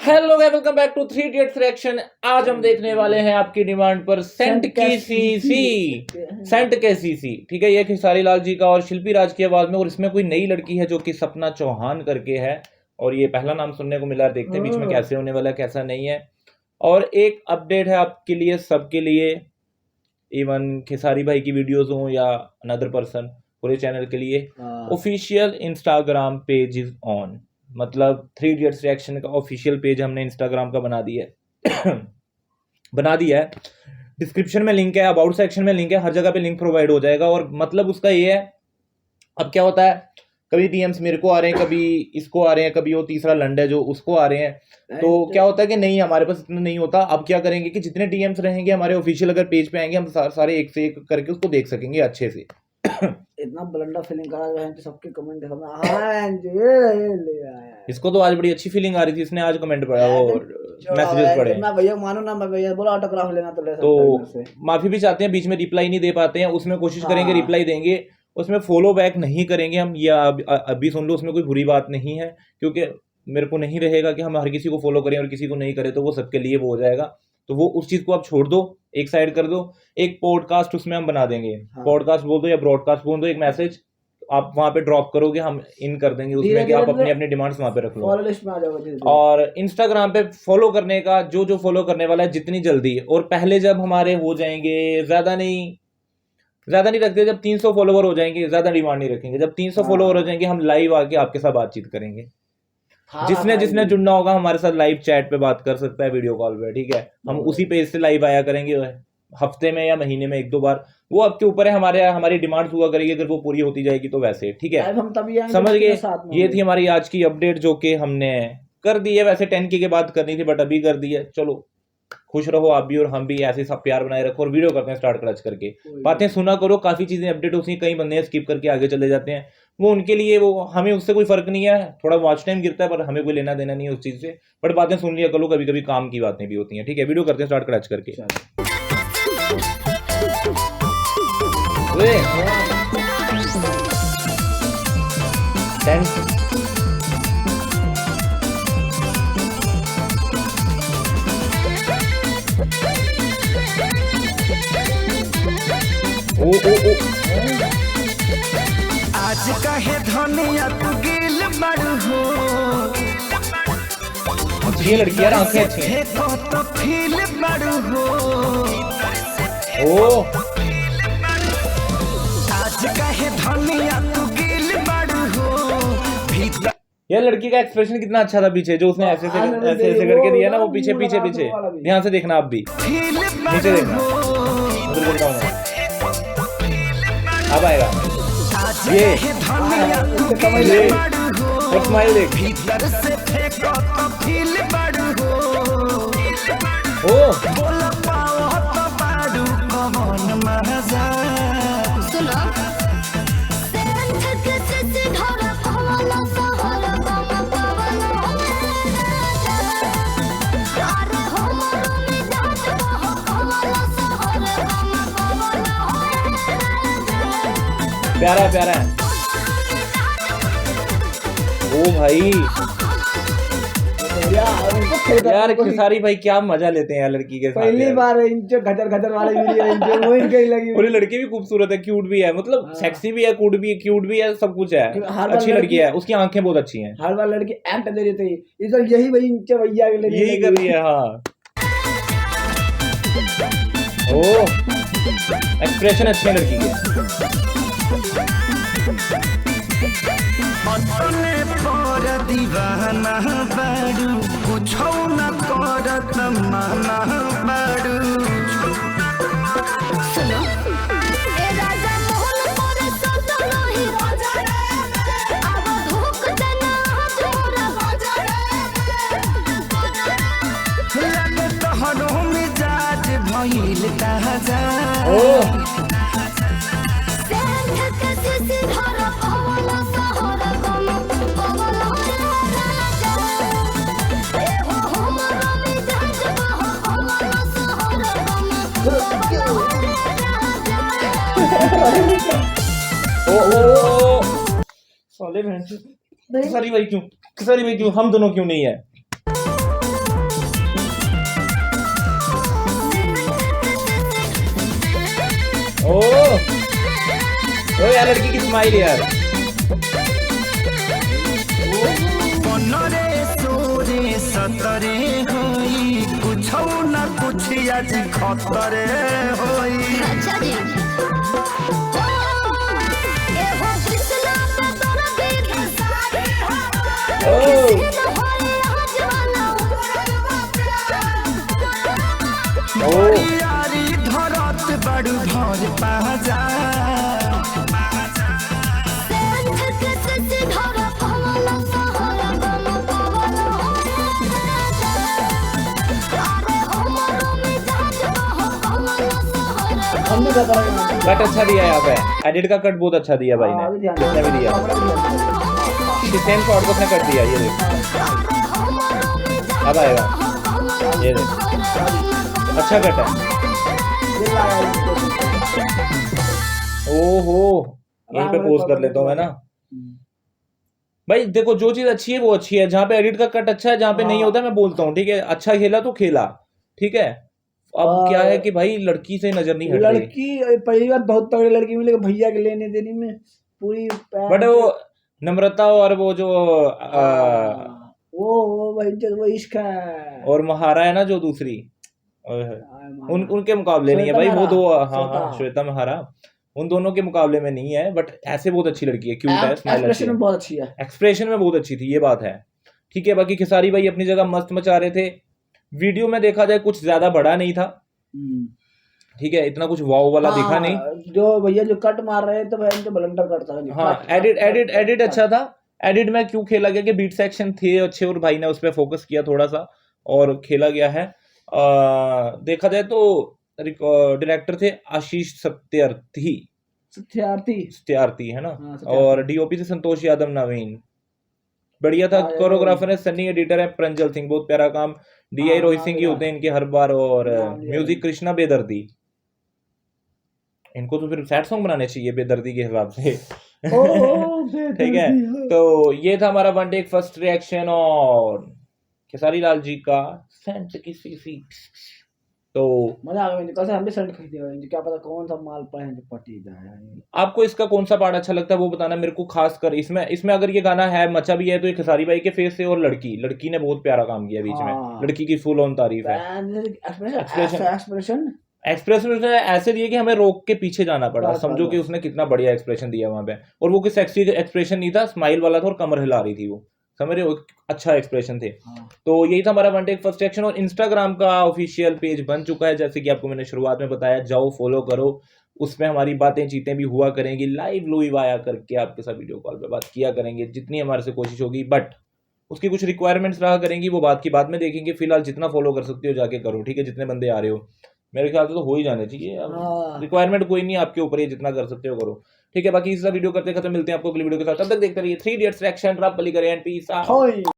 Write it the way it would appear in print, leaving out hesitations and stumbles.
Hello guys, welcome back to 3 idiots reaction. आज हम देखने वाले हैं आपकी डिमांड पर सेंट की सीसी। ठीक है, ये खेसारी लाल जी का और शिल्पी राज की आवाज में, और इसमें कोई नई लड़की है जो कि सपना चौहान करके है, और ये पहला नाम सुनने को मिला। देखते हैं बीच में कैसे होने वाला है, कैसा नहीं है। और एक अपडेट है आपके लिए, सबके लिए, इवन खेसारी भाई की वीडियोस हो या अनदर पर्सन, पूरे चैनल के लिए official Instagram page is on. मतलब 3 इडियट्स रिएक्शन का ऑफिशियल पेज हमने इंस्टाग्राम का बना दिया है। डिस्क्रिप्शन में लिंक है, अबाउट सेक्शन में लिंक है, हर जगह पे लिंक प्रोवाइड हो जाएगा। और मतलब उसका ये है, अब क्या होता है, कभी डीएम्स मेरे को आ रहे हैं, कभी इसको आ रहे हैं, कभी वो तीसरा लंड है जो उसको आ रहे हैं। तो क्या होता है कि नहीं, हमारे पास इतना नहीं होता। अब क्या करेंगे कि जितने डीएम्स रहेंगे हमारे ऑफिशियल अगर पेज पे आएंगे, हम सारे एक से एक करके उसको देख सकेंगे अच्छे से। इतना ब्लंडर फीलिंग करा है कि सबके कमेंट इसको तो आज बड़ी अच्छी फीलिंग आ रही थी, इसने आज कमेंट पढ़ा, वो मैसेजेस पढ़े। मैं भैया मानो ना, मैं भैया बोला ऑटोग्राफ लेना तो ले सकता हूं। तो माफी भी चाहते हैं, बीच में रिप्लाई नहीं दे पाते हैं, उसमें कोशिश करेंगे रिप्लाई देंगे, उसमें फॉलो बैक नहीं करेंगे हम। या अभी सुन लो, उसमें कोई बुरी बात नहीं है, क्योंकि मेरे को नहीं रहेगा कि हम हर किसी को फॉलो करें और किसी को नहीं करें, तो वो सबके लिए वो हो जाएगा। तो वो उस चीज को आप छोड़ दो, एक साइड कर दो। एक पॉडकास्ट उसमें हम बना देंगे, पॉडकास्ट बोल दो या ब्रॉडकास्ट बोल दो, एक मैसेज आप वहां पे ड्रॉप करोगे, हम इन कर देंगे उसमें कि आप अपनी अपनी डिमांड्स वहां पे रख लो। और इंस्टाग्राम पे फॉलो करने का जो फॉलो करने वाला है, जितनी जल्दी, और पहले जब हमारे हो जाएंगे, ज्यादा नहीं रखते, जब 300 फॉलोवर हो जाएंगे, ज्यादा डिमांड नहीं रखेंगे। जब 300 फॉलोवर हो जाएंगे, हम लाइव आके आपके साथ बातचीत करेंगे। जिसने जुड़ना होगा हमारे साथ लाइव चैट पे बात कर सकता है, वीडियो कॉल पे। ठीक है, हम उसी पेज से लाइव आया करेंगे, हफ्ते में या महीने में 1-2 बार, वो आपके ऊपर है। हमारी डिमांड्स हुआ करेगी, अगर वो पूरी होती जाएगी तो वैसे ठीक है, हम तभी समझ गए। ये थी हमारी आज की अपडेट, जो कि हमने कर दी है। वैसे 10K के बाद करनी थी, बट अभी कर दी है। चलो, खुश रहो आप भी और हम भी, ऐसे सब प्यार बनाए रखो। और वीडियो करते हैं स्टार्ट क्लच करके, बातें सुना करो, काफी चीजें अपडेट होती हैं। कई बंदे स्किप करके आगे चले जाते हैं, वो उनके लिए, वो हमें उससे कोई फर्क नहीं है। थोड़ा वॉच टाइम गिरता है, पर हमें कोई लेना देना नहीं है उस चीज से। बट बातें सुन लिया करो, कभी कभी काम की बातें भी होती हैं। ठीक है, वीडियो करते हैं स्टार्ट क्लच करके। आज कहे धनिया तू गिल बड़ू हो, ये लड़की यार, आंखें अच्छी हैं। तो फील बड़ू हो, ओ आज कहे धनिया तू गिल बड़ू हो भीतर। यार लड़की का एक्सप्रेशन कितना अच्छा था पीछे, जो उसने ऐसे करके दिया ना, वो पीछे ध्यान से देखना, आप भी नीचे देखना, उधर बोलता हूँ अब आएगा ये और स्माइल देख। भीतर से फेंको तो फील बड़ू हो, ओ बोल पाओ तो बड़ू कौन मजा। सुनो प्यारा है। ओ भाई यार, खेसारी भाई क्या मजा लेते हैं यार लड़की के साथ। पहली बार इनके घटर वाले वीडियो वो इनके लगी। और ये लड़की भी खूबसूरत है, क्यूट भी है, मतलब सेक्सी भी है, क्यूट भी है, सब कुछ है, अच्छी लड़की है। उसकी आंखें बहुत अच्छी हैं। हर बार लड़की एक्ट दे रही थी, इस बार यही वही इनके भैया के लिए यही कर रही है। हाँ, ओ एक्सप्रेशन अच्छे हैं लड़की के। अपने पर दीवाना बड़ू, कुछो न करत माना बड़ू। सुनो ए राजा मोहन पर सदा नहीं राजा रे, अब धोख देना जोरा बाजा रे। लगे तोहरो मिजाज भइल ताजा, साले खेसारी भाई क्यों, हम दोनों क्यों नहीं है? ओ यार लड़की की स्माइल यार। बनरे सोरे सतरे होई कुछ न कुछ आज खतरे होई। अच्छा जी ए हो कृष्णा पे तोरा बीत सारे ओ ओ यारी धरत बड़ू भर पाजा हम भी बता रहे हैं कट अच्छा दिया है यहाँ पे, एडिट का कट बहुत अच्छा दिया भाई ने, अभी ध्यान जिसने भी दिया सेम शॉट को उसने कट दिया। ये देख अब आएगा, ये देख अच्छा कट है। ओहो यहीं पे पोस्ट कर लेता हूँ मैं ना भाई। देखो जो चीज अच्छी है वो अच्छी है, जहाँ पे एडिट का कट अच्छा है, जहाँ पे नहीं होता मैं बोलता हूँ ठीक है। अच्छा खेला तो खेला ठीक है। अब क्या है कि भाई लड़की से नजर नहीं हट रही, लड़की पहली बार बहुत तगड़ी लड़की मिली भैया के लेने देने में पूरी बट वो नम्रता और वो जो वो भाई वो इश्क है। और महारा है ना जो दूसरी, उनके मुकाबले नहीं है भाई वो दो। हाँ श्वेता महारा उन दोनों के मुकाबले में नहीं है, बट ऐसे बहुत अच्छी लड़की है, क्यूट है, स्माइल अच्छी एक्सप्रेशन है, में बहुत अच्छी है, एक्सप्रेशन में बहुत अच्छी थी, ये बात है ठीक है। बाकी खेसारी भाई अपनी जगह मस्त मचा रहे थे। वीडियो में देखा जाए कुछ ज्यादा बड़ा नहीं था ठीक है, इतना कुछ वाव वाला दिखा नहीं। जो भैया जो कट मार रहे थे भाई उनके ब्लंडर कट था। हाँ एडिट अच्छा था। एडिट में क्यों खेला गया कि बीट सेक्शन थे अच्छे और भाई ने उस पर फोकस किया थोड़ा सा और खेला गया है। देखा जाए तो डायरेक्टर थे आशीष सत्यार्थी है ना, और डीओपी से संतोष यादव नवीन, बढ़िया था। कोरियोग्राफर है सन्नी, एडिटर है प्रंजल सिंह, बहुत प्यारा काम। डीआई रोहित सिंह की होते हैं इनके हर बार, और म्यूजिक कृष्णा बेदर्दी। इनको तो फिर सैड सॉन्ग बनाने चाहिए बेदर्दी के हिसाब से ठीक है। तो ये था हमारा वन टेक फर्स्ट रिएक्शन और खेसारी लाल जी का सेंट की सीसी। तो मजा आ गया, कल से हम भी शर्ट खरीदे, क्या पता कौन सा माल पहन के पटी जाए। आपको इसका कौन सा पार्ट अच्छा लगता है वो बताना मेरे को, खास कर इसमें अगर ये गाना है मचा भी है तो ये खेसारी भाई के फेस से, और लड़की ने बहुत प्यारा काम किया बीच में, लड़की की फुल ऑन तारीफ है। एक्सप्रेशन ऐसे दिए कि हमें रोक के पीछे जाना पड़ा, समझो कि उसने कितना बढ़िया एक्सप्रेशन दिया वहां पे। और वो कोई सेक्सी एक्सप्रेशन नहीं था, स्माइल वाला था और कमर हिला रही थी वो, समझ रहे हो, अच्छा एक्सप्रेशन थे। तो यही था हमारा वन टेक फर्स्ट एक्शन। और इंस्टाग्राम का ऑफिशियल पेज बन चुका है, जैसे कि आपको मैंने शुरुआत में बताया, जाओ फॉलो करो, उसमें हमारी बातें चीतें भी हुआ करेंगी, लाइव आया करके आपके साथ वीडियो कॉल पे बात किया करेंगे जितनी हमारे से कोशिश होगी, बट उसकी कुछ रिक्वायरमेंट्स रहा करेंगी, वो बात की बाद में देखेंगे। फिलहाल जितना फॉलो कर सकते हो जाके करो ठीक है, जितने बंदे आ रहे हो, मेरे ख्याल से तो हो ही जाने चाहिए, रिक्वायरमेंट कोई नहीं, आपके ऊपर ही जितना कर सकते हो करो ठीक है। बाकी इस वीडियो करते खत्म, मिलते हैं आपको अगली वीडियो के साथ, तब तक देखते रहिए 3 इडियट्स रिएक्शन, रब बली करें एंड पीस आउट।